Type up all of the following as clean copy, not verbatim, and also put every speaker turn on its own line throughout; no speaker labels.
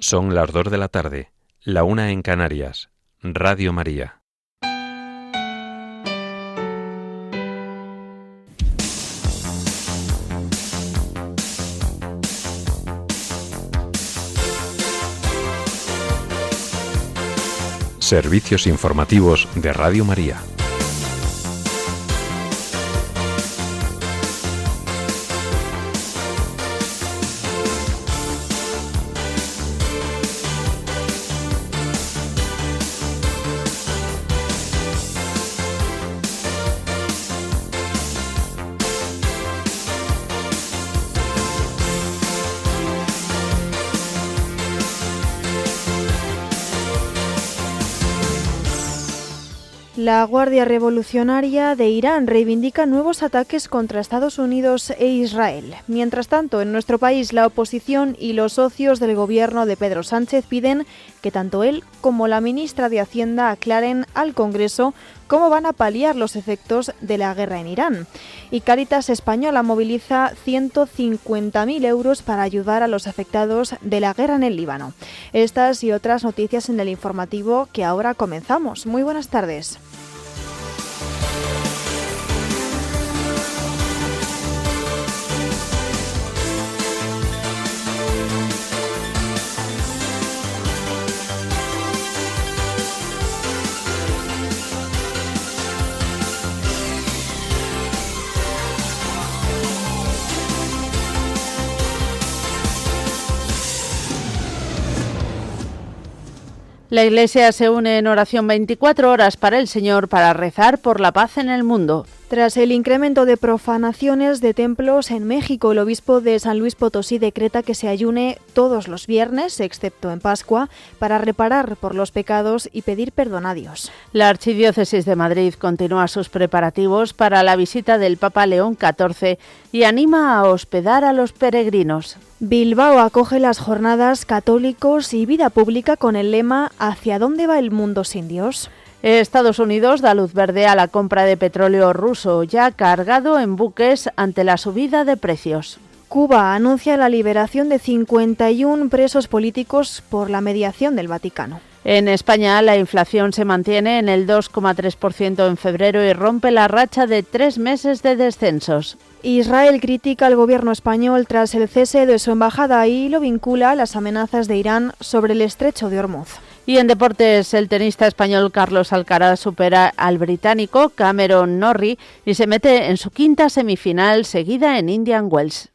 Son las 2 de la tarde, la 1 en Canarias. Radio María. Servicios informativos de Radio María.
La Guardia Revolucionaria de Irán reivindica nuevos ataques contra Estados Unidos e Israel. Mientras tanto, en nuestro país, la oposición y los socios del gobierno de Pedro Sánchez piden que tanto él como la ministra de Hacienda aclaren al Congreso cómo van a paliar los efectos de la guerra en Irán. Y Cáritas Española moviliza 150.000 euros para ayudar a los afectados de la guerra en el Líbano. Estas y otras noticias en el informativo que ahora comenzamos. Muy buenas tardes.
La Iglesia se une en oración 24 horas para el Señor para rezar por la paz en el mundo.
Tras el incremento de profanaciones de templos en México, el obispo de San Luis Potosí decreta que se ayune todos los viernes, excepto en Pascua, para reparar por los pecados y pedir perdón a Dios.
La Archidiócesis de Madrid continúa sus preparativos para la visita del Papa León XIV y anima a hospedar a los peregrinos.
Bilbao acoge las jornadas Católicos y Vida Pública con el lema ¿Hacia dónde va el mundo sin Dios?
Estados Unidos da luz verde a la compra de petróleo ruso, ya cargado en buques ante la subida de precios.
Cuba anuncia la liberación de 51 presos políticos por la mediación del Vaticano.
En España, la inflación se mantiene en el 2,3% en febrero y rompe la racha de 3 meses de descensos.
Israel critica al gobierno español tras el cese de su embajada y lo vincula a las amenazas de Irán sobre el estrecho de Hormuz.
Y en deportes, el tenista español Carlos Alcaraz supera al británico Cameron Norrie y se mete en su quinta semifinal seguida en Indian Wells.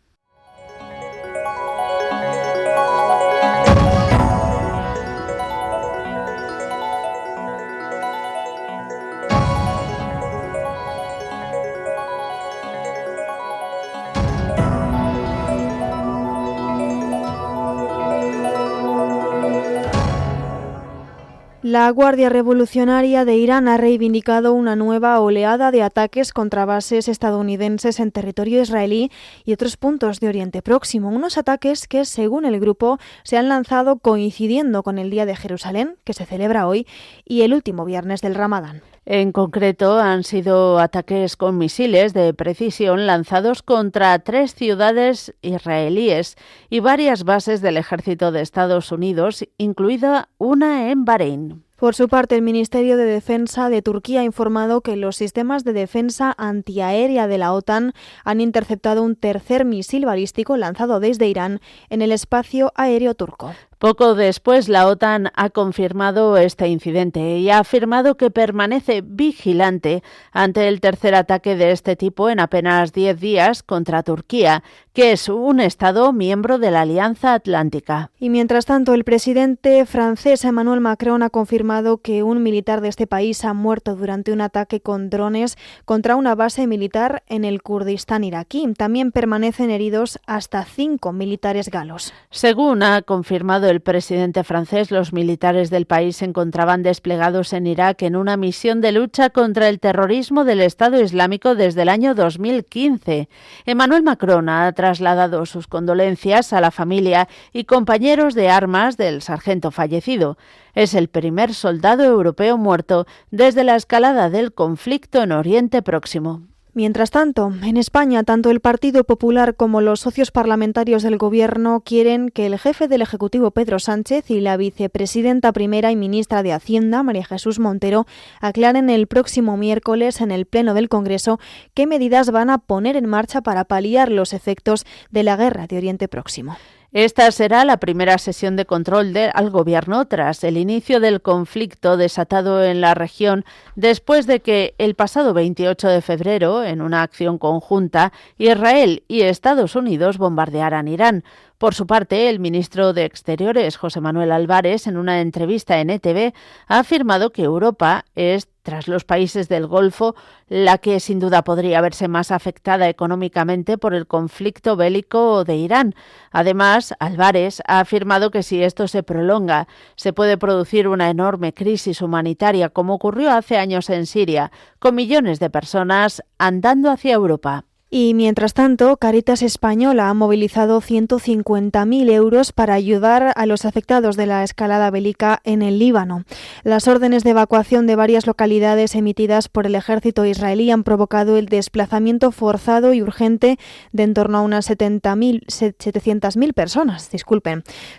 La Guardia Revolucionaria de Irán ha reivindicado una nueva oleada de ataques contra bases estadounidenses en territorio israelí y otros puntos de Oriente Próximo. Unos ataques que, según el grupo, se han lanzado coincidiendo con el Día de Jerusalén, que se celebra hoy, y el último viernes del Ramadán.
En concreto, han sido ataques con misiles de precisión lanzados contra 3 ciudades israelíes y varias bases del ejército de Estados Unidos, incluida una en Bahrein.
Por su parte, el Ministerio de Defensa de Turquía ha informado que los sistemas de defensa antiaérea de la OTAN han interceptado un tercer misil balístico lanzado desde Irán en el espacio aéreo turco.
Poco después, la OTAN ha confirmado este incidente y ha afirmado que permanece vigilante ante el tercer ataque de este tipo en apenas 10 días contra Turquía, que es un Estado miembro de la Alianza Atlántica.
Y mientras tanto, el presidente francés Emmanuel Macron ha confirmado que un militar de este país ha muerto durante un ataque con drones contra una base militar en el Kurdistán iraquí. También permanecen heridos hasta 5 militares galos.
Según ha confirmado el presidente francés, los militares del país se encontraban desplegados en Irak en una misión de lucha contra el terrorismo del Estado Islámico desde el año 2015. Emmanuel Macron ha trasladado sus condolencias a la familia y compañeros de armas del sargento fallecido. Es el primer soldado europeo muerto desde la escalada del conflicto en Oriente Próximo.
Mientras tanto, en España, tanto el Partido Popular como los socios parlamentarios del Gobierno quieren que el jefe del Ejecutivo, Pedro Sánchez, y la vicepresidenta primera y ministra de Hacienda, María Jesús Montero, aclaren el próximo miércoles en el Pleno del Congreso qué medidas van a poner en marcha para paliar los efectos de la guerra de Oriente Próximo.
Esta será la primera sesión de control al Gobierno tras el inicio del conflicto desatado en la región después de que el pasado 28 de febrero, en una acción conjunta, Israel y Estados Unidos bombardearan Irán. Por su parte, el ministro de Exteriores, José Manuel Álvarez, en una entrevista en ETV, ha afirmado que Europa es, tras los países del Golfo, la que sin duda podría verse más afectada económicamente por el conflicto bélico de Irán. Además, Álvarez ha afirmado que si esto se prolonga, se puede producir una enorme crisis humanitaria, como ocurrió hace años en Siria, con millones de personas andando hacia Europa.
Y mientras tanto, Cáritas Española ha movilizado 150.000 euros para ayudar a los afectados de la escalada bélica en el Líbano. Las órdenes de evacuación de varias localidades emitidas por el ejército israelí han provocado el desplazamiento forzado y urgente de en torno a unas 700.000 personas.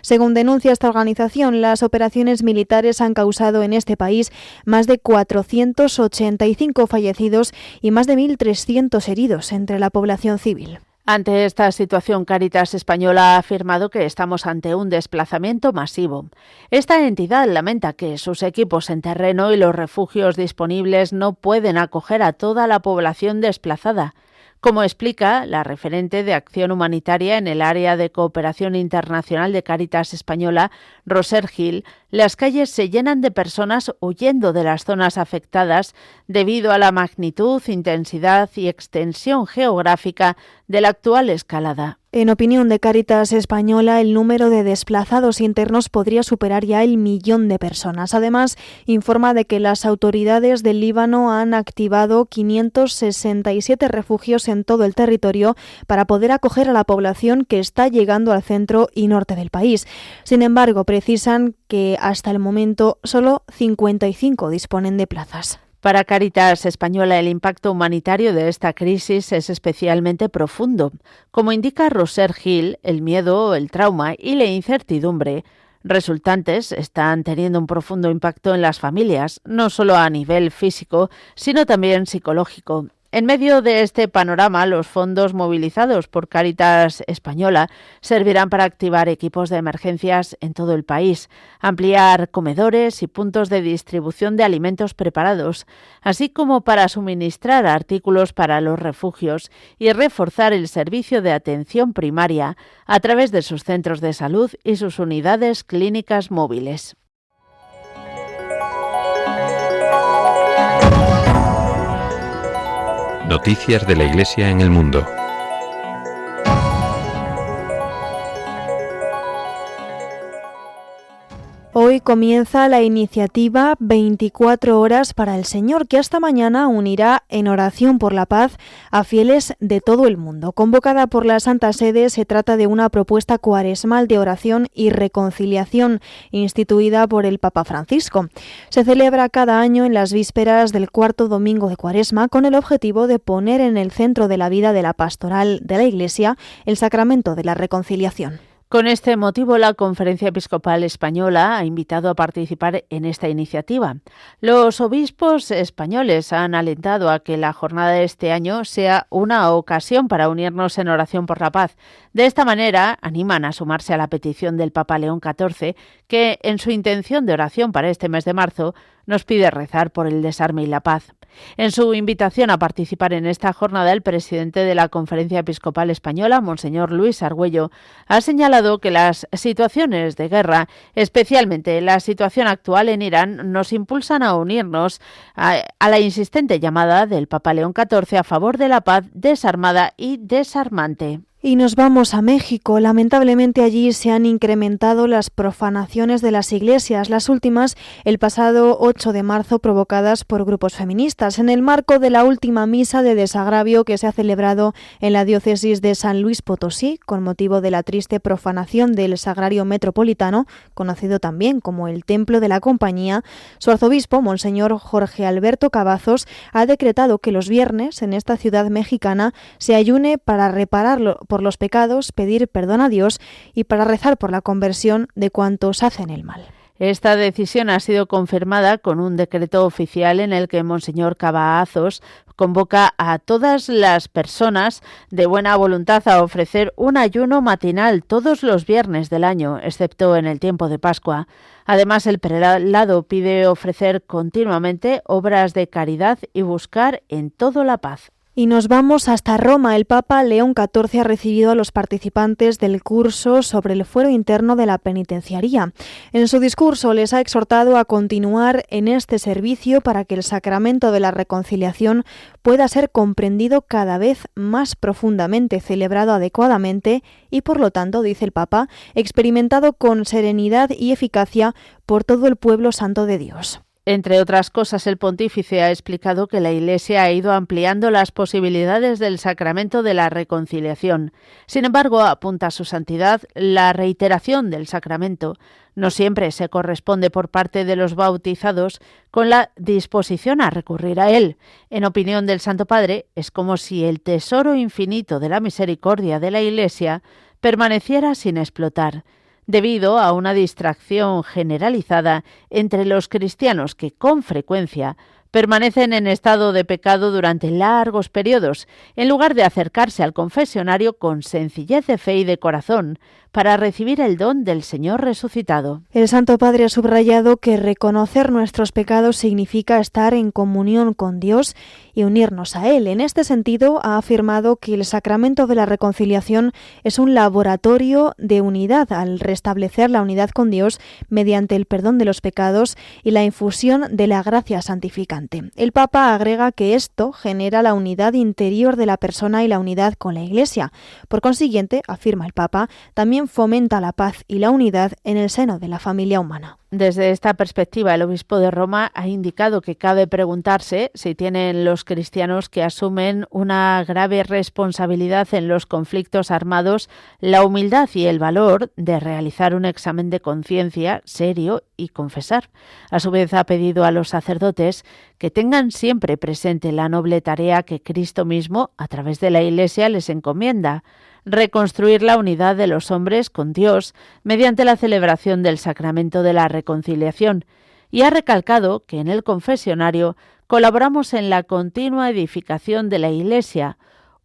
Según denuncia esta organización, las operaciones militares han causado en este país más de 485 fallecidos y más de 1.300 heridos entre la población civil.
Ante esta situación, Cáritas Española ha afirmado que estamos ante un desplazamiento masivo. Esta entidad lamenta que sus equipos en terreno y los refugios disponibles no pueden acoger a toda la población desplazada. Como explica la referente de acción humanitaria en el área de cooperación internacional de Cáritas Española, Roser Gil, las calles se llenan de personas huyendo de las zonas afectadas debido a la magnitud, intensidad y extensión geográfica de la actual escalada.
En opinión de Cáritas Española, el número de desplazados internos podría superar ya el 1.000.000 de personas. Además, informa de que las autoridades del Líbano han activado 567 refugios en todo el territorio para poder acoger a la población que está llegando al centro y norte del país. Sin embargo, precisan que hasta el momento solo 55 disponen de plazas.
Para Cáritas Española, el impacto humanitario de esta crisis es especialmente profundo. Como indica Roser Gil, el miedo, el trauma y la incertidumbre resultantes están teniendo un profundo impacto en las familias, no solo a nivel físico, sino también psicológico. En medio de este panorama, los fondos movilizados por Cáritas Española servirán para activar equipos de emergencias en todo el país, ampliar comedores y puntos de distribución de alimentos preparados, así como para suministrar artículos para los refugios y reforzar el servicio de atención primaria a través de sus centros de salud y sus unidades clínicas móviles.
Noticias de la Iglesia en el mundo.
Hoy comienza la iniciativa 24 horas para el Señor, que hasta mañana unirá en oración por la paz a fieles de todo el mundo. Convocada por la Santa Sede, se trata de una propuesta cuaresmal de oración y reconciliación instituida por el Papa Francisco. Se celebra cada año en las vísperas del cuarto domingo de Cuaresma con el objetivo de poner en el centro de la vida de la pastoral de la Iglesia el sacramento de la reconciliación.
Con este motivo, la Conferencia Episcopal Española ha invitado a participar en esta iniciativa. Los obispos españoles han alentado a que la jornada de este año sea una ocasión para unirnos en oración por la paz. De esta manera, animan a sumarse a la petición del Papa León XIV, que en su intención de oración para este mes de marzo nos pide rezar por el desarme y la paz. En su invitación a participar en esta jornada, el presidente de la Conferencia Episcopal Española, Monseñor Luis Argüello, ha señalado que las situaciones de guerra, especialmente la situación actual en Irán, nos impulsan a unirnos a la insistente llamada del Papa León XIV a favor de la paz desarmada y desarmante.
Y nos vamos a México. Lamentablemente allí se han incrementado las profanaciones de las iglesias, las últimas el pasado 8 de marzo provocadas por grupos feministas, en el marco de la última misa de desagravio que se ha celebrado en la diócesis de San Luis Potosí, con motivo de la triste profanación del Sagrario Metropolitano, conocido también como el Templo de la Compañía. Su arzobispo, Monseñor Jorge Alberto Cavazos, ha decretado que los viernes en esta ciudad mexicana se ayune para repararlo por los pecados, pedir perdón a Dios y para rezar por la conversión de cuantos hacen el mal.
Esta decisión ha sido confirmada con un decreto oficial en el que Monseñor Cavazos convoca a todas las personas de buena voluntad a ofrecer un ayuno matinal todos los viernes del año, excepto en el tiempo de Pascua. Además, el prelado pide ofrecer continuamente obras de caridad y buscar en todo la paz.
Y nos vamos hasta Roma. El Papa León XIV ha recibido a los participantes del curso sobre el fuero interno de la penitenciaría. En su discurso les ha exhortado a continuar en este servicio para que el sacramento de la reconciliación pueda ser comprendido cada vez más profundamente, celebrado adecuadamente y, por lo tanto, dice el Papa, experimentado con serenidad y eficacia por todo el pueblo santo de Dios.
Entre otras cosas, el pontífice ha explicado que la Iglesia ha ido ampliando las posibilidades del sacramento de la reconciliación. Sin embargo, apunta su santidad, la reiteración del sacramento no siempre se corresponde por parte de los bautizados con la disposición a recurrir a él. En opinión del Santo Padre, es como si el tesoro infinito de la misericordia de la Iglesia permaneciera sin explotar, debido a una distracción generalizada entre los cristianos que, con frecuencia, permanecen en estado de pecado durante largos periodos, en lugar de acercarse al confesionario con sencillez de fe y de corazón, para recibir el don del Señor resucitado.
El Santo Padre ha subrayado que reconocer nuestros pecados significa estar en comunión con Dios y unirnos a Él. En este sentido, ha afirmado que el sacramento de la reconciliación es un laboratorio de unidad al restablecer la unidad con Dios mediante el perdón de los pecados y la infusión de la gracia santificante. El Papa agrega que esto genera la unidad interior de la persona y la unidad con la Iglesia. Por consiguiente, afirma el Papa, también fomenta la paz y la unidad en el seno de la familia humana.
Desde esta perspectiva, el obispo de Roma ha indicado que cabe preguntarse si tienen los cristianos que asumen una grave responsabilidad en los conflictos armados la humildad y el valor de realizar un examen de conciencia serio y confesar. A su vez, ha pedido a los sacerdotes que tengan siempre presente la noble tarea que Cristo mismo, a través de la Iglesia, les encomienda: reconstruir la unidad de los hombres con Dios mediante la celebración del sacramento de la reconciliación, y ha recalcado que en el confesionario colaboramos en la continua edificación de la Iglesia,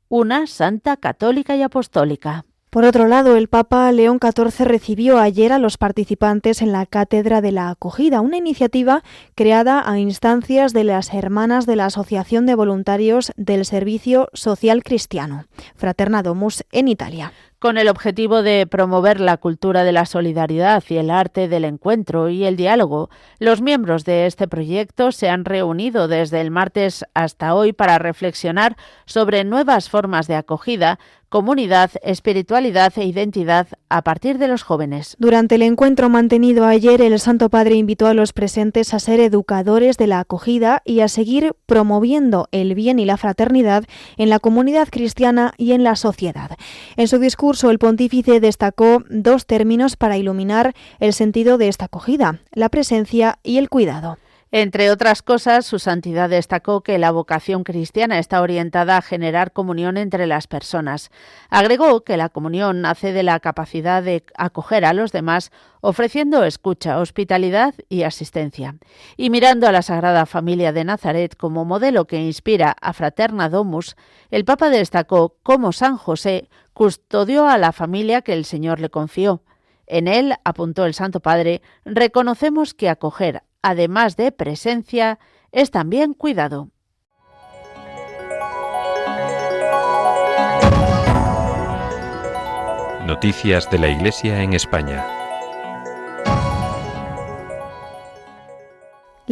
una santa, católica y apostólica.
Por otro lado, el Papa León XIV recibió ayer a los participantes en la Cátedra de la Acogida, una iniciativa creada a instancias de las hermanas de la Asociación de Voluntarios del Servicio Social Cristiano, Fraterna Domus, en Italia.
Con el objetivo de promover la cultura de la solidaridad y el arte del encuentro y el diálogo, los miembros de este proyecto se han reunido desde el martes hasta hoy para reflexionar sobre nuevas formas de acogida, comunidad, espiritualidad e identidad a partir de los jóvenes.
Durante el encuentro mantenido ayer, el Santo Padre invitó a los presentes a ser educadores de la acogida y a seguir promoviendo el bien y la fraternidad en la comunidad cristiana y en la sociedad. En su discurso, el pontífice destacó dos términos para iluminar el sentido de esta acogida: la presencia y el cuidado.
Entre otras cosas, su santidad destacó que la vocación cristiana está orientada a generar comunión entre las personas. Agregó que la comunión nace de la capacidad de acoger a los demás, ofreciendo escucha, hospitalidad y asistencia. Y mirando a la Sagrada Familia de Nazaret como modelo que inspira a Fraterna Domus, el Papa destacó cómo San José custodió a la familia que el Señor le confió. En él, apuntó el Santo Padre, reconocemos que acoger, además de presencia, es también cuidado.
Noticias de la Iglesia en España.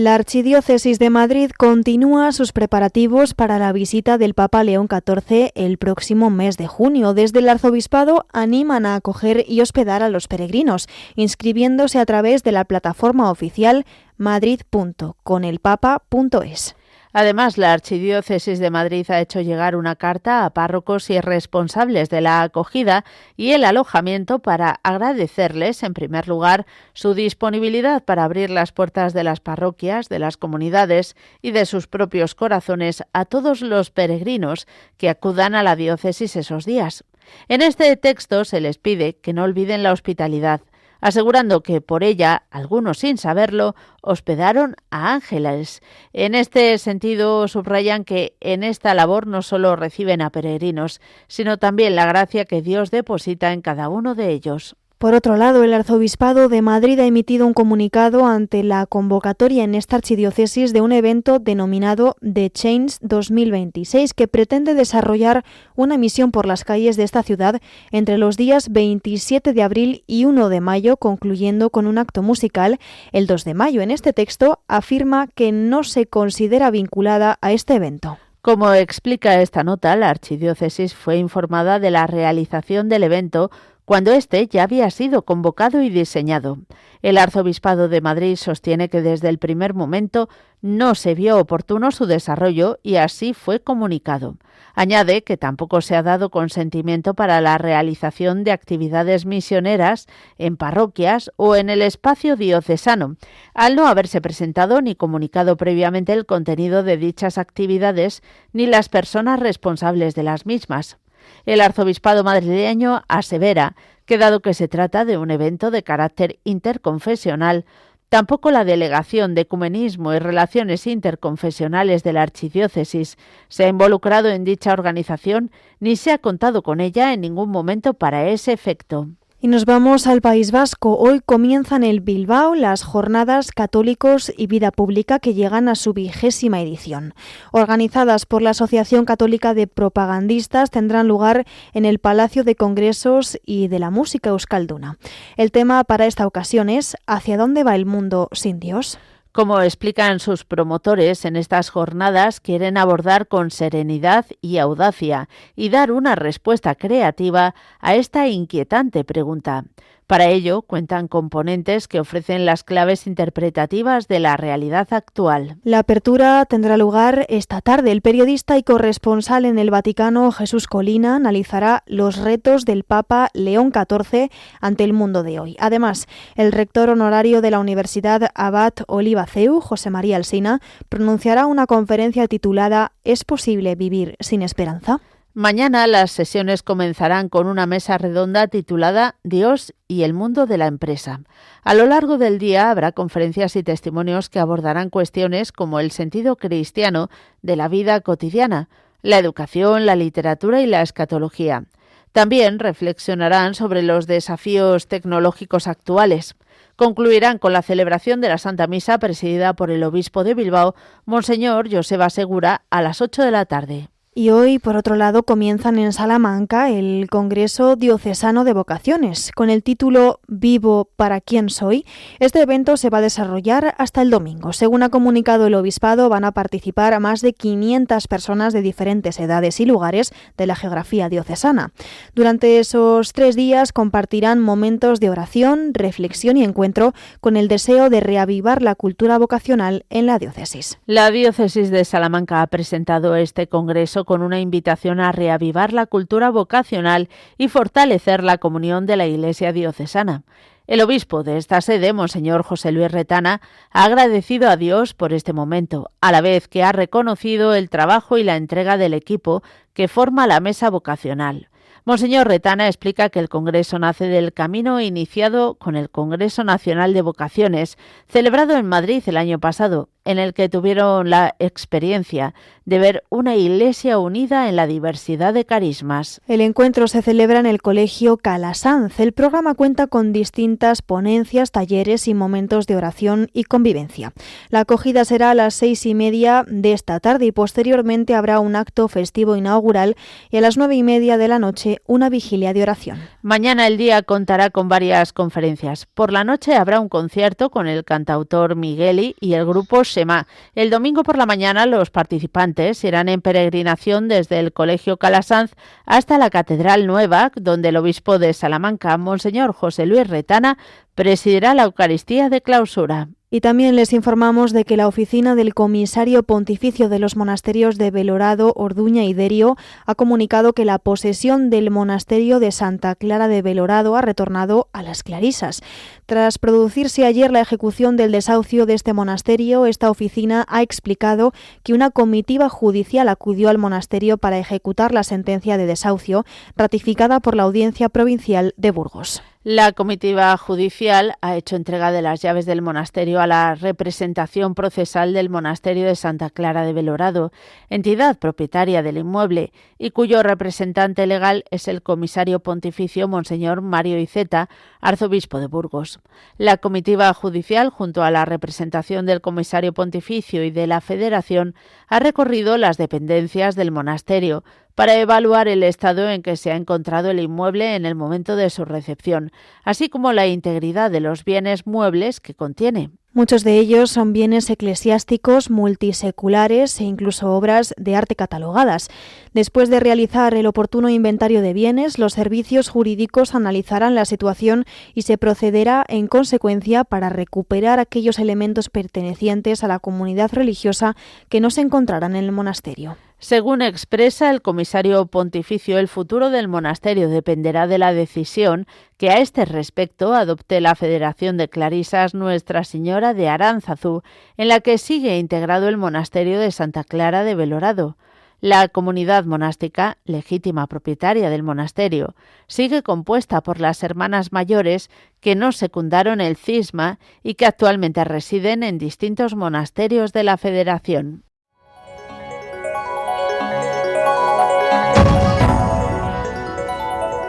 La Archidiócesis de Madrid continúa sus preparativos para la visita del Papa León XIV el próximo mes de junio. Desde el Arzobispado animan a acoger y hospedar a los peregrinos, inscribiéndose a través de la plataforma oficial madrid.conelpapa.es.
Además, la Archidiócesis de Madrid ha hecho llegar una carta a párrocos y responsables de la acogida y el alojamiento para agradecerles, en primer lugar, su disponibilidad para abrir las puertas de las parroquias, de las comunidades y de sus propios corazones a todos los peregrinos que acudan a la diócesis esos días. En este texto se les pide que no olviden la hospitalidad, asegurando que por ella, algunos sin saberlo, hospedaron a ángeles. En este sentido, subrayan que en esta labor no solo reciben a peregrinos, sino también la gracia que Dios deposita en cada uno de ellos.
Por otro lado, el Arzobispado de Madrid ha emitido un comunicado ante la convocatoria en esta archidiócesis de un evento denominado The Change 2026, que pretende desarrollar una misión por las calles de esta ciudad entre los días 27 de abril y 1 de mayo, concluyendo con un acto musical el 2 de mayo. En este texto afirma que no se considera vinculada a este evento.
Como explica esta nota, la archidiócesis fue informada de la realización del evento cuando éste ya había sido convocado y diseñado. El Arzobispado de Madrid sostiene que desde el primer momento no se vio oportuno su desarrollo y así fue comunicado. Añade que tampoco se ha dado consentimiento para la realización de actividades misioneras en parroquias o en el espacio diocesano, al no haberse presentado ni comunicado previamente el contenido de dichas actividades ni las personas responsables de las mismas. El arzobispado madrileño asevera que, dado que se trata de un evento de carácter interconfesional, tampoco la Delegación de Ecumenismo y Relaciones Interconfesionales de la Archidiócesis se ha involucrado en dicha organización ni se ha contado con ella en ningún momento para ese efecto.
Y nos vamos al País Vasco. Hoy comienzan en Bilbao las Jornadas Católicos y Vida Pública, que llegan a su 20ª edición. Organizadas por la Asociación Católica de Propagandistas, tendrán lugar en el Palacio de Congresos y de la Música Euskalduna. El tema para esta ocasión es ¿hacia dónde va el mundo sin Dios?
Como explican sus promotores, en estas jornadas quieren abordar con serenidad y audacia y dar una respuesta creativa a esta inquietante pregunta. Para ello, cuentan con ponentes que ofrecen las claves interpretativas de la realidad actual.
La apertura tendrá lugar esta tarde. El periodista y corresponsal en el Vaticano, Jesús Colina, analizará los retos del Papa León XIV ante el mundo de hoy. Además, el rector honorario de la Universidad Abad Oliva CEU, José María Alsina, pronunciará una conferencia titulada ¿Es posible vivir sin esperanza?
Mañana las sesiones comenzarán con una mesa redonda titulada Dios y el mundo de la empresa. A lo largo del día habrá conferencias y testimonios que abordarán cuestiones como el sentido cristiano de la vida cotidiana, la educación, la literatura y la escatología. También reflexionarán sobre los desafíos tecnológicos actuales. Concluirán con la celebración de la Santa Misa presidida por el obispo de Bilbao, Monseñor Joseba Segura, a las 8 de la tarde.
Y hoy, por otro lado, comienzan en Salamanca el Congreso Diocesano de Vocaciones, con el título Vivo para quién soy. Este evento se va a desarrollar hasta el domingo. Según ha comunicado el obispado, van a participar a más de 500 personas de diferentes edades y lugares de la geografía diocesana. Durante esos 3 días compartirán momentos de oración, reflexión y encuentro con el deseo de reavivar la cultura vocacional en la diócesis.
La diócesis de Salamanca ha presentado este congreso con una invitación a reavivar la cultura vocacional y fortalecer la comunión de la Iglesia diocesana. El obispo de esta sede, Monseñor José Luis Retana, ha agradecido a Dios por este momento, a la vez que ha reconocido el trabajo y la entrega del equipo que forma la mesa vocacional. Monseñor Retana explica que el Congreso nace del camino iniciado con el Congreso Nacional de Vocaciones, celebrado en Madrid el año pasado, en el que tuvieron la experiencia de ver una Iglesia unida en la diversidad de carismas.
El encuentro se celebra en el Colegio Calasanz. El programa cuenta con distintas ponencias, talleres y momentos de oración y convivencia. La acogida será a las 6:30 de esta tarde y posteriormente habrá un acto festivo inaugural y a las 9:30 de la noche una vigilia de oración.
Mañana el día contará con varias conferencias. Por la noche habrá un concierto con el cantautor Migueli y el grupo próxima. El domingo por la mañana los participantes irán en peregrinación desde el Colegio Calasanz hasta la Catedral Nueva, donde el obispo de Salamanca, Monseñor José Luis Retana, presidirá la Eucaristía de clausura.
Y también les informamos de que la oficina del Comisario Pontificio de los Monasterios de Belorado, Orduña y Derio ha comunicado que la posesión del monasterio de Santa Clara de Belorado ha retornado a las clarisas. Tras producirse ayer la ejecución del desahucio de este monasterio, esta oficina ha explicado que una comitiva judicial acudió al monasterio para ejecutar la sentencia de desahucio ratificada por la Audiencia Provincial de Burgos.
La comitiva judicial ha hecho entrega de las llaves del monasterio a la representación procesal del monasterio de Santa Clara de Belorado, entidad propietaria del inmueble y cuyo representante legal es el comisario pontificio Monseñor Mario Iceta, arzobispo de Burgos. La comitiva judicial, junto a la representación del comisario pontificio y de la Federación, ha recorrido las dependencias del monasterio para evaluar el estado en que se ha encontrado el inmueble en el momento de su recepción, así como la integridad de los bienes muebles que contiene.
Muchos de ellos son bienes eclesiásticos, multiseculares e incluso obras de arte catalogadas. Después de realizar el oportuno inventario de bienes, los servicios jurídicos analizarán la situación y se procederá en consecuencia para recuperar aquellos elementos pertenecientes a la comunidad religiosa que no se encontrarán en el monasterio.
Según expresa el comisario pontificio, el futuro del monasterio dependerá de la decisión que a este respecto adopte la Federación de Clarisas Nuestra Señora de Aránzazu, en la que sigue integrado el monasterio de Santa Clara de Belorado. La comunidad monástica, legítima propietaria del monasterio, sigue compuesta por las hermanas mayores que no secundaron el cisma y que actualmente residen en distintos monasterios de la Federación.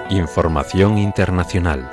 Información internacional.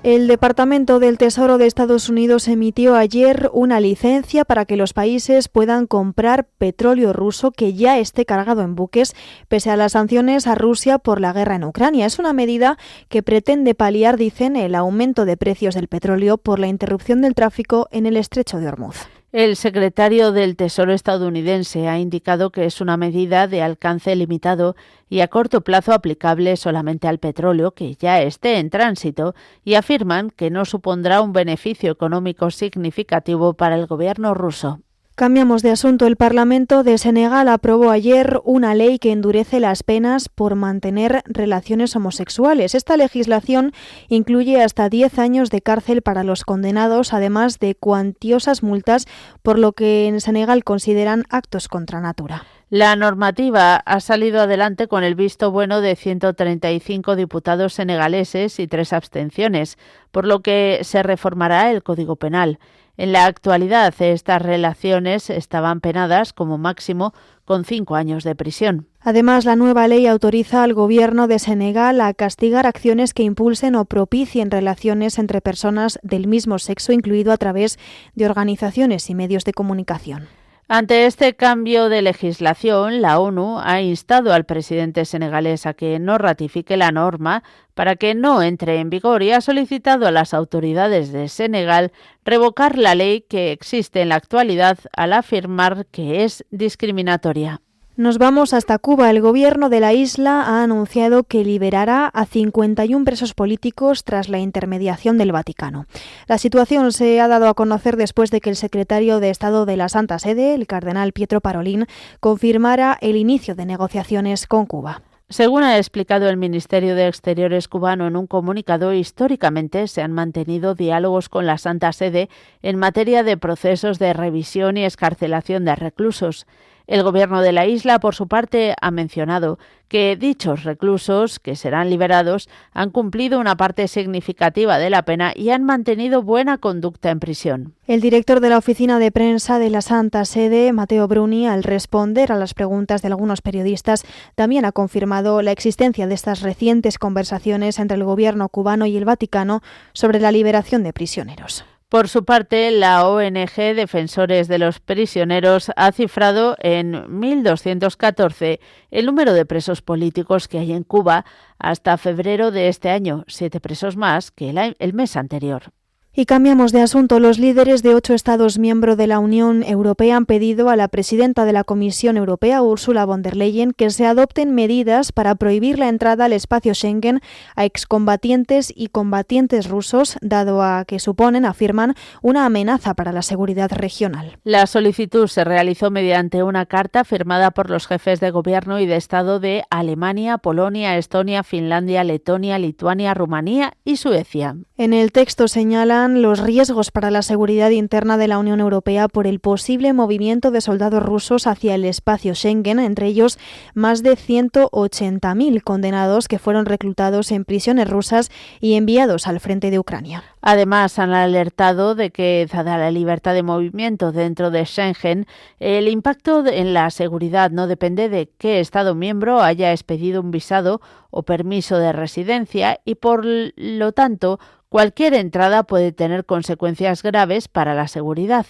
El Departamento del Tesoro de Estados Unidos emitió ayer una licencia para que los países puedan comprar petróleo ruso que ya esté cargado en buques, pese a las sanciones a Rusia por la guerra en Ucrania. Es una medida que pretende paliar, dicen, el aumento de precios del petróleo por la interrupción del tráfico en el Estrecho de Hormuz.
El secretario del Tesoro estadounidense ha indicado que es una medida de alcance limitado y a corto plazo aplicable solamente al petróleo que ya esté en tránsito y afirman que no supondrá un beneficio económico significativo para el gobierno ruso.
Cambiamos de asunto. El Parlamento de Senegal aprobó ayer una ley que endurece las penas por mantener relaciones homosexuales. Esta legislación incluye hasta 10 años de cárcel para los condenados, además de cuantiosas multas, por lo que en Senegal consideran actos contra natura.
La normativa ha salido adelante con el visto bueno de 135 diputados senegaleses y 3 abstenciones, por lo que se reformará el Código Penal. En la actualidad, estas relaciones estaban penadas como máximo con 5 años de prisión.
Además, la nueva ley autoriza al gobierno de Senegal a castigar acciones que impulsen o propicien relaciones entre personas del mismo sexo, incluido a través de organizaciones y medios de comunicación.
Ante este cambio de legislación, la ONU ha instado al presidente senegalés a que no ratifique la norma para que no entre en vigor y ha solicitado a las autoridades de Senegal revocar la ley que existe en la actualidad al afirmar que es discriminatoria.
Nos vamos hasta Cuba. El gobierno de la isla ha anunciado que liberará a 51 presos políticos tras la intermediación del Vaticano. La situación se ha dado a conocer después de que el secretario de Estado de la Santa Sede, el cardenal Pietro Parolin, confirmara el inicio de negociaciones con Cuba.
Según ha explicado el Ministerio de Exteriores cubano en un comunicado, históricamente se han mantenido diálogos con la Santa Sede en materia de procesos de revisión y excarcelación de reclusos. El gobierno de la isla, por su parte, ha mencionado que dichos reclusos, que serán liberados, han cumplido una parte significativa de la pena y han mantenido buena conducta en prisión.
El director de la oficina de prensa de la Santa Sede, Matteo Bruni, al responder a las preguntas de algunos periodistas, también ha confirmado la existencia de estas recientes conversaciones entre el gobierno cubano y el Vaticano sobre la liberación de prisioneros.
Por su parte, la ONG Defensores de los Prisioneros ha cifrado en 1.214 el número de presos políticos que hay en Cuba hasta febrero de este año, 7 presos más que el mes anterior.
Y cambiamos de asunto. Los líderes de 8 Estados miembros de la Unión Europea han pedido a la presidenta de la Comisión Europea, Ursula von der Leyen, que se adopten medidas para prohibir la entrada al espacio Schengen a excombatientes y combatientes rusos, dado a que suponen, afirman, una amenaza para la seguridad regional.
La solicitud se realizó mediante una carta firmada por los jefes de gobierno y de Estado de Alemania, Polonia, Estonia, Finlandia, Letonia, Lituania, Rumanía y Suecia.
En el texto señalan los riesgos para la seguridad interna de la Unión Europea por el posible movimiento de soldados rusos hacia el espacio Schengen, entre ellos más de 180.000 condenados que fueron reclutados en prisiones rusas y enviados al frente de Ucrania.
Además, han alertado de que, dada la libertad de movimiento dentro de Schengen, el impacto en la seguridad no depende de qué Estado miembro haya expedido un visado o permiso de residencia y, por lo tanto, cualquier entrada puede tener consecuencias graves para la seguridad.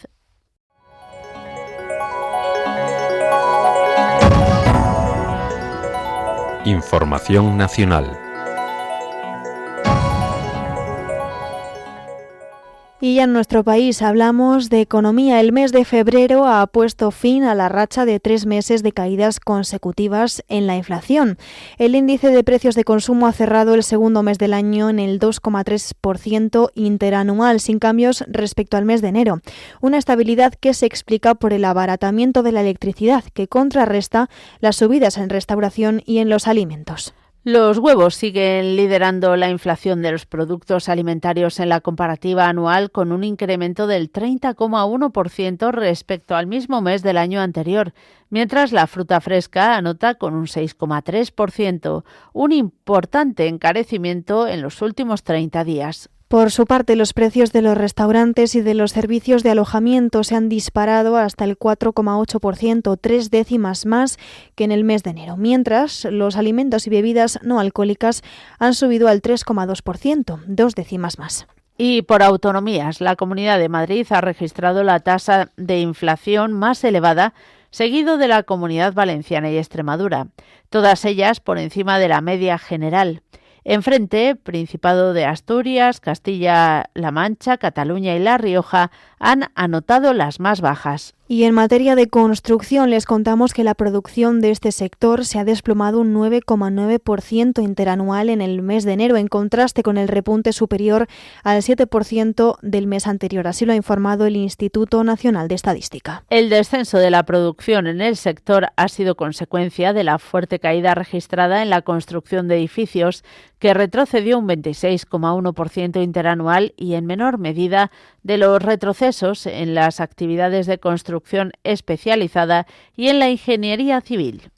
Información nacional.
Y ya en nuestro país hablamos de economía. El mes de febrero ha puesto fin a la racha de 3 meses de caídas consecutivas en la inflación. El índice de precios de consumo ha cerrado el segundo mes del año en el 2,3% interanual, sin cambios respecto al mes de enero. Una estabilidad que se explica por el abaratamiento de la electricidad, que contrarresta las subidas en restauración y en los alimentos.
Los huevos siguen liderando la inflación de los productos alimentarios en la comparativa anual, con un incremento del 30,1% respecto al mismo mes del año anterior, mientras la fruta fresca anota con un 6,3%, un importante encarecimiento en los últimos 30 días.
Por su parte, los precios de los restaurantes y de los servicios de alojamiento se han disparado hasta el 4,8%, 3 décimas más que en el mes de enero, mientras los alimentos y bebidas no alcohólicas han subido al 3,2%, 2 décimas más.
Y por autonomías, la Comunidad de Madrid ha registrado la tasa de inflación más elevada, seguido de la Comunidad Valenciana y Extremadura, todas ellas por encima de la media general. Enfrente, Principado de Asturias, Castilla-La Mancha, Cataluña y La Rioja han anotado las más bajas.
Y en materia de construcción les contamos que la producción de este sector se ha desplomado un 9,9% interanual en el mes de enero, en contraste con el repunte superior al 7% del mes anterior. Así lo ha informado el Instituto Nacional de Estadística.
El descenso de la producción en el sector ha sido consecuencia de la fuerte caída registrada en la construcción de edificios, que retrocedió un 26,1% interanual, y en menor medida de los retrocesos en las actividades de construcción especializada y en la ingeniería civil.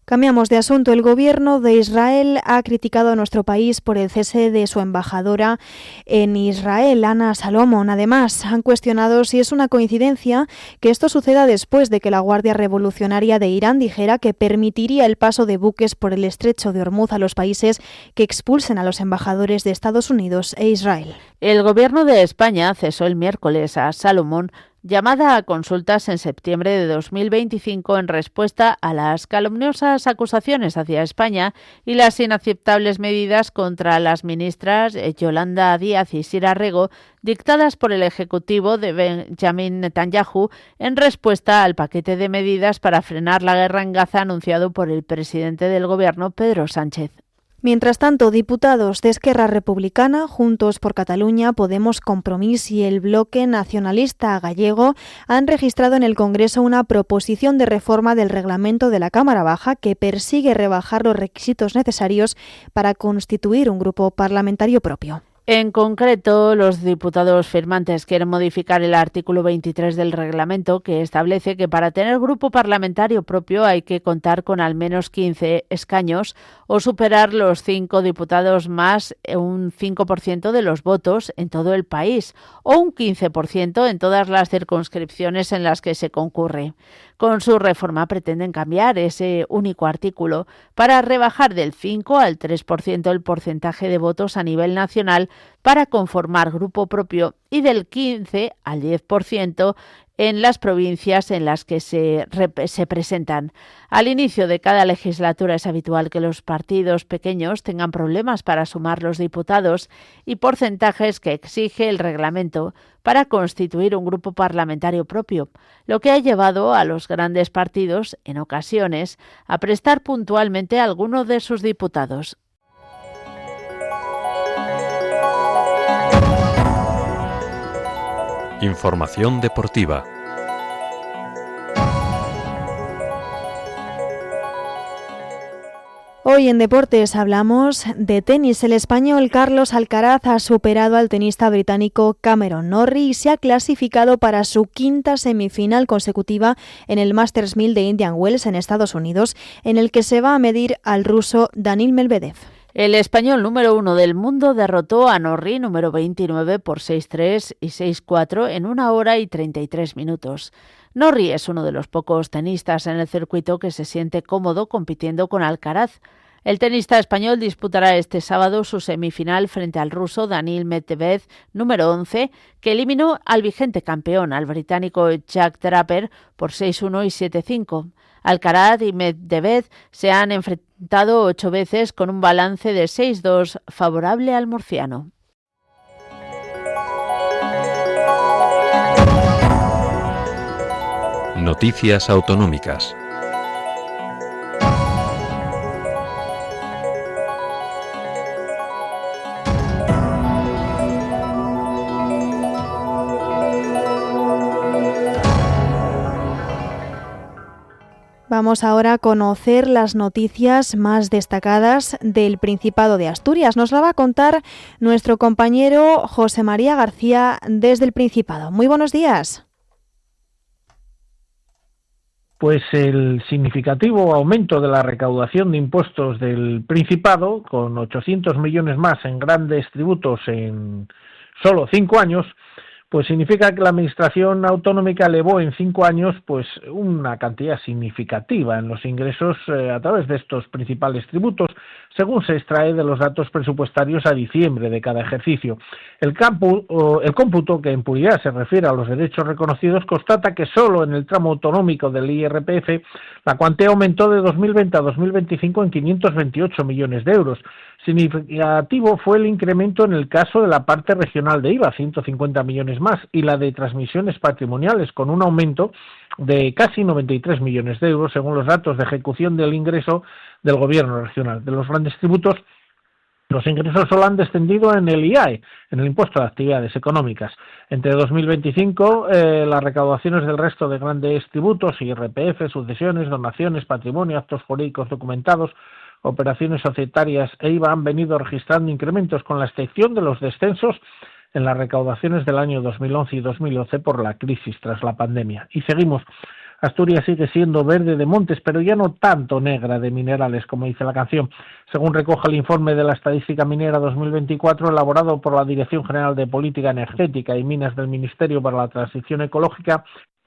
Cambiamos de asunto. El gobierno de Israel ha criticado a nuestro país por el cese de su embajadora en Israel, Ana Salomon. Además, han cuestionado si es una coincidencia que esto suceda después de que la Guardia Revolucionaria de Irán dijera que permitiría el paso de buques por el estrecho de Hormuz a los países que expulsen a los embajadores de Estados Unidos e Israel.
El gobierno de España cesó el miércoles a Salomon, llamada a consultas en septiembre de 2025 en respuesta a las calumniosas acusaciones hacia España y las inaceptables medidas contra las ministras Yolanda Díaz y Sira Rego, dictadas por el Ejecutivo de Benjamin Netanyahu en respuesta al paquete de medidas para frenar la guerra en Gaza anunciado por el presidente del Gobierno, Pedro Sánchez.
Mientras tanto, diputados de Esquerra Republicana, Juntos por Cataluña, Podemos, Compromís y el Bloque Nacionalista Gallego han registrado en el Congreso una proposición de reforma del reglamento de la Cámara Baja que persigue rebajar los requisitos necesarios para constituir un grupo parlamentario propio.
En concreto, los diputados firmantes quieren modificar el artículo 23 del reglamento, que establece que para tener grupo parlamentario propio hay que contar con al menos 15 escaños o superar los 5 diputados más un 5% de los votos en todo el país o un 15% en todas las circunscripciones en las que se concurre. Con su reforma pretenden cambiar ese único artículo para rebajar del 5 al 3% el porcentaje de votos a nivel nacional para conformar grupo propio y del 15 al 10% en las provincias en las que se presentan. Al inicio de cada legislatura es habitual que los partidos pequeños tengan problemas para sumar los diputados y porcentajes que exige el reglamento para constituir un grupo parlamentario propio, lo que ha llevado a los grandes partidos, en ocasiones, a prestar puntualmente a alguno de sus diputados.
Información deportiva.
Hoy en Deportes hablamos de tenis. El español Carlos Alcaraz ha superado al tenista británico Cameron Norrie y se ha clasificado para su quinta semifinal consecutiva en el Masters 1000 de Indian Wells en Estados Unidos, en el que se va a medir al ruso Daniil Medvedev.
El español número 1 del mundo derrotó a Norrie, número 29, por 6-3 y 6-4 en 1 hora y 33 minutos. Norrie es uno de los pocos tenistas en el circuito que se siente cómodo compitiendo con Alcaraz. El tenista español disputará este sábado su semifinal frente al ruso Daniil Medvedev, número 11, que eliminó al vigente campeón, al británico Jack Draper, por 6-1 y 7-5. Alcaraz y Medvedev se han enfrentado 8 veces con un balance de 6-2 favorable al murciano.
Noticias autonómicas.
Vamos ahora a conocer las noticias más destacadas del Principado de Asturias. Nos la va a contar nuestro compañero José María García desde el Principado. Muy buenos días.
Pues el significativo aumento de la recaudación de impuestos del Principado, con 800 millones más en grandes tributos en solo 5 años, pues significa que la Administración autonómica elevó en 5 años pues una cantidad significativa en los ingresos a través de estos principales tributos, según se extrae de los datos presupuestarios a diciembre de cada ejercicio. El cómputo, que en puridad se refiere a los derechos reconocidos, constata que solo en el tramo autonómico del IRPF la cuantía aumentó de 2020 a 2025 en 528 millones de euros. Significativo fue el incremento en el caso de la parte regional de IVA, 150 millones más, y la de transmisiones patrimoniales, con un aumento de casi 93 millones de euros, según los datos de ejecución del ingreso del Gobierno regional. De los grandes tributos, los ingresos solo han descendido en el IAE, en el Impuesto de Actividades Económicas. Entre 2025, las recaudaciones del resto de grandes tributos, IRPF, sucesiones, donaciones, patrimonio, actos jurídicos documentados, operaciones societarias e IVA han venido registrando incrementos, con la excepción de los descensos en las recaudaciones del año 2011 y 2012 por la crisis tras la pandemia. Y seguimos. Asturias sigue siendo verde de montes, pero ya no tanto negra de minerales, como dice la canción. Según recoge el informe de la Estadística Minera 2024, elaborado por la Dirección General de Política Energética y Minas del Ministerio para la Transición Ecológica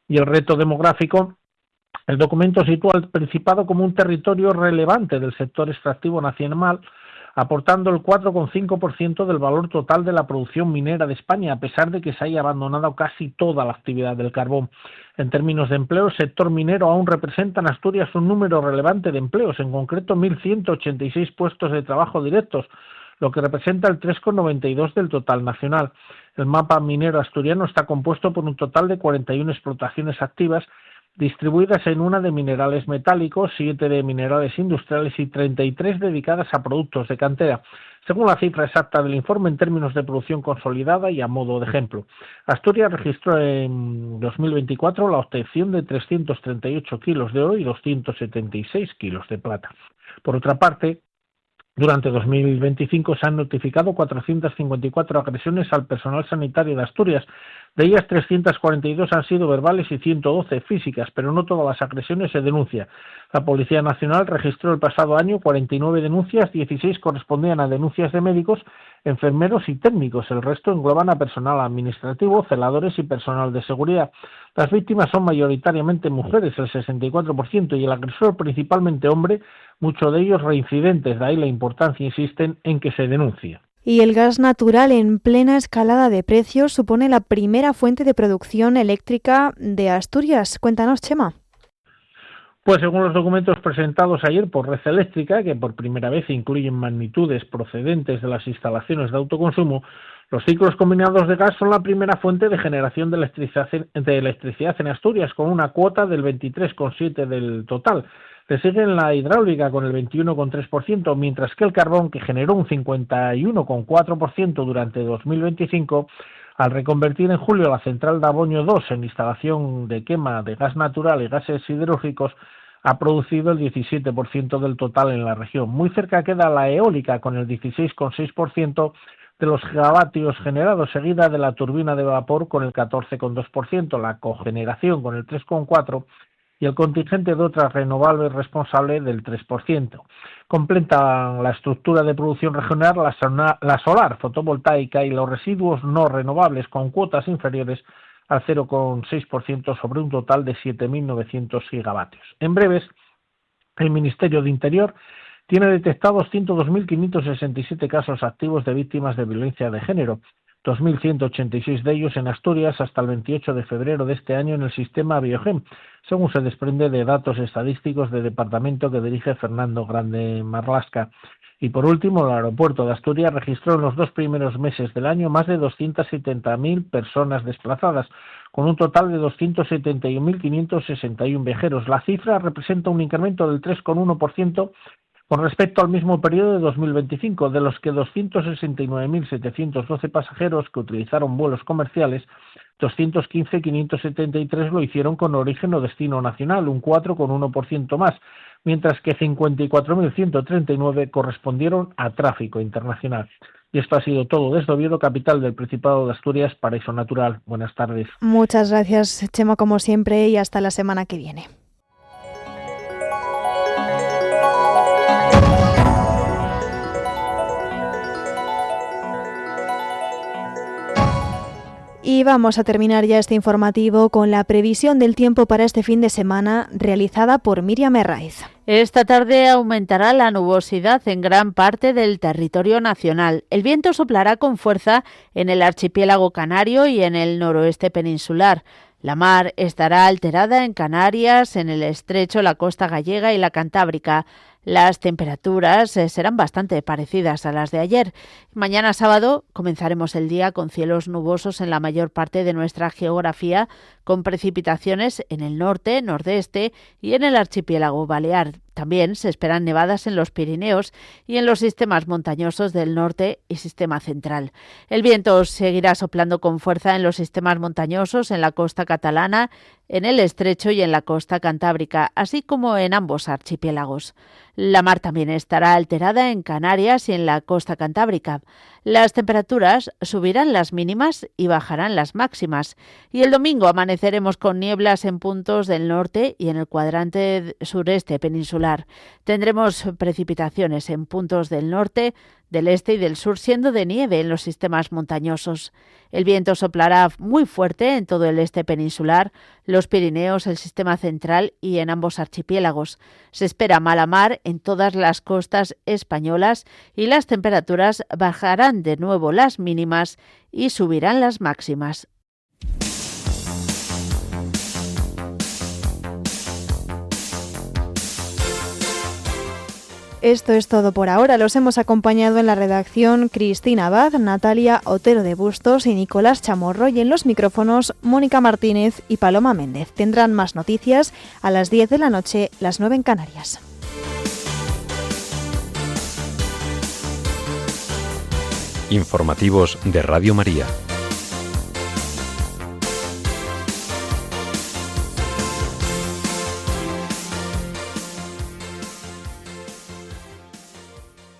y el Reto Demográfico, el documento sitúa al Principado como un territorio relevante del sector extractivo nacional, aportando el 4,5% del valor total de la producción minera de España, a pesar de que se haya abandonado casi toda la actividad del carbón. En términos de empleo, el sector minero aún representa en Asturias un número relevante de empleos, en concreto 1.186 puestos de trabajo directos, lo que representa el 3,92% del total nacional. El mapa minero asturiano está compuesto por un total de 41 explotaciones activas, distribuidas en una de minerales metálicos, 7 de minerales industriales y 33 dedicadas a productos de cantera, según la cifra exacta del informe en términos de producción consolidada y a modo de ejemplo. Asturias registró en 2024 la obtención de 338 kilos de oro y 276 kilos de plata. Por otra parte, durante 2025 se han notificado 454 agresiones al personal sanitario de Asturias. De ellas, 342 han sido verbales y 112 físicas, pero no todas las agresiones se denuncian. La Policía Nacional registró el pasado año 49 denuncias, 16 correspondían a denuncias de médicos, enfermeros y técnicos. El resto engloban a personal administrativo, celadores y personal de seguridad. Las víctimas son mayoritariamente mujeres, el 64%, y el agresor principalmente hombre, muchos de ellos reincidentes. De ahí la importancia, insisten, en que se denuncie.
Y el gas natural en plena escalada de precios supone la primera fuente de producción eléctrica de Asturias. Cuéntanos, Chema.
Pues según los documentos presentados ayer por Red Eléctrica, que por primera vez incluyen magnitudes procedentes de las instalaciones de autoconsumo, los ciclos combinados de gas son la primera fuente de generación de electricidad en Asturias, con una cuota del 23,7% del total. Le siguen la hidráulica con el 21,3%, mientras que el carbón, que generó un 51,4% durante 2025, al reconvertir en julio la central de Aboño 2 en instalación de quema de gas natural y gases siderúrgicos, ha producido el 17% del total en la región. Muy cerca queda la eólica con el 16,6% de los gigavatios generados, seguida de la turbina de vapor con el 14,2%, la cogeneración con el 3,4% y el contingente de otras renovables responsable del 3%. Completan la estructura de producción regional la solar, fotovoltaica y los residuos no renovables con cuotas inferiores al 0,6% sobre un total de 7.900 gigavatios. En breves, el Ministerio de Interior tiene detectados 102.567 casos activos de víctimas de violencia de género, 2.186 de ellos en Asturias hasta el 28 de febrero de este año en el sistema Biogem, según se desprende de datos estadísticos del departamento que dirige Fernando Grande Marlasca. Y por último, el aeropuerto de Asturias registró en los 2 primeros meses del año más de 270.000 personas desplazadas, con un total de 271.561 viajeros. La cifra representa un incremento del 3,1% con respecto al mismo periodo de 2025, de los que 269.712 pasajeros que utilizaron vuelos comerciales, 215.573 lo hicieron con origen o destino nacional, un 4,1% más, mientras que 54.139 correspondieron a tráfico internacional. Y esto ha sido todo desde Oviedo, capital del Principado de Asturias, paraíso natural. Buenas tardes.
Muchas gracias, Chema, como siempre, y hasta la semana que viene. Y vamos a terminar ya este informativo con la previsión del tiempo para este fin de semana realizada por Miriam Herraiz.
Esta tarde aumentará la nubosidad en gran parte del territorio nacional. El viento soplará con fuerza en el archipiélago canario y en el noroeste peninsular. La mar estará alterada en Canarias, en el Estrecho, la costa gallega y la Cantábrica. Las temperaturas serán bastante parecidas a las de ayer. Mañana sábado comenzaremos el día con cielos nubosos en la mayor parte de nuestra geografía, con precipitaciones en el norte, nordeste y en el archipiélago balear. También se esperan nevadas en los Pirineos y en los sistemas montañosos del norte y sistema central. El viento seguirá soplando con fuerza en los sistemas montañosos, en la costa catalana, en el Estrecho y en la costa cantábrica, así como en ambos archipiélagos. La mar también estará alterada en Canarias y en la costa cantábrica. Las temperaturas subirán las mínimas y bajarán las máximas. Y el domingo amaneceremos con nieblas en puntos del norte y en el cuadrante sureste peninsular. Tendremos precipitaciones en puntos del norte, del este y del sur, siendo de nieve en los sistemas montañosos. El viento soplará muy fuerte en todo el este peninsular, los Pirineos, el sistema central y en ambos archipiélagos. Se espera mala mar en todas las costas españolas y las temperaturas bajarán de nuevo las mínimas y subirán las máximas.
Esto es todo por ahora. Los hemos acompañado en la redacción Cristina Abad, Natalia Otero de Bustos y Nicolás Chamorro, y en los micrófonos Mónica Martínez y Paloma Méndez. Tendrán más noticias a las 10 de la noche, las 9 en Canarias.
Informativos de Radio María.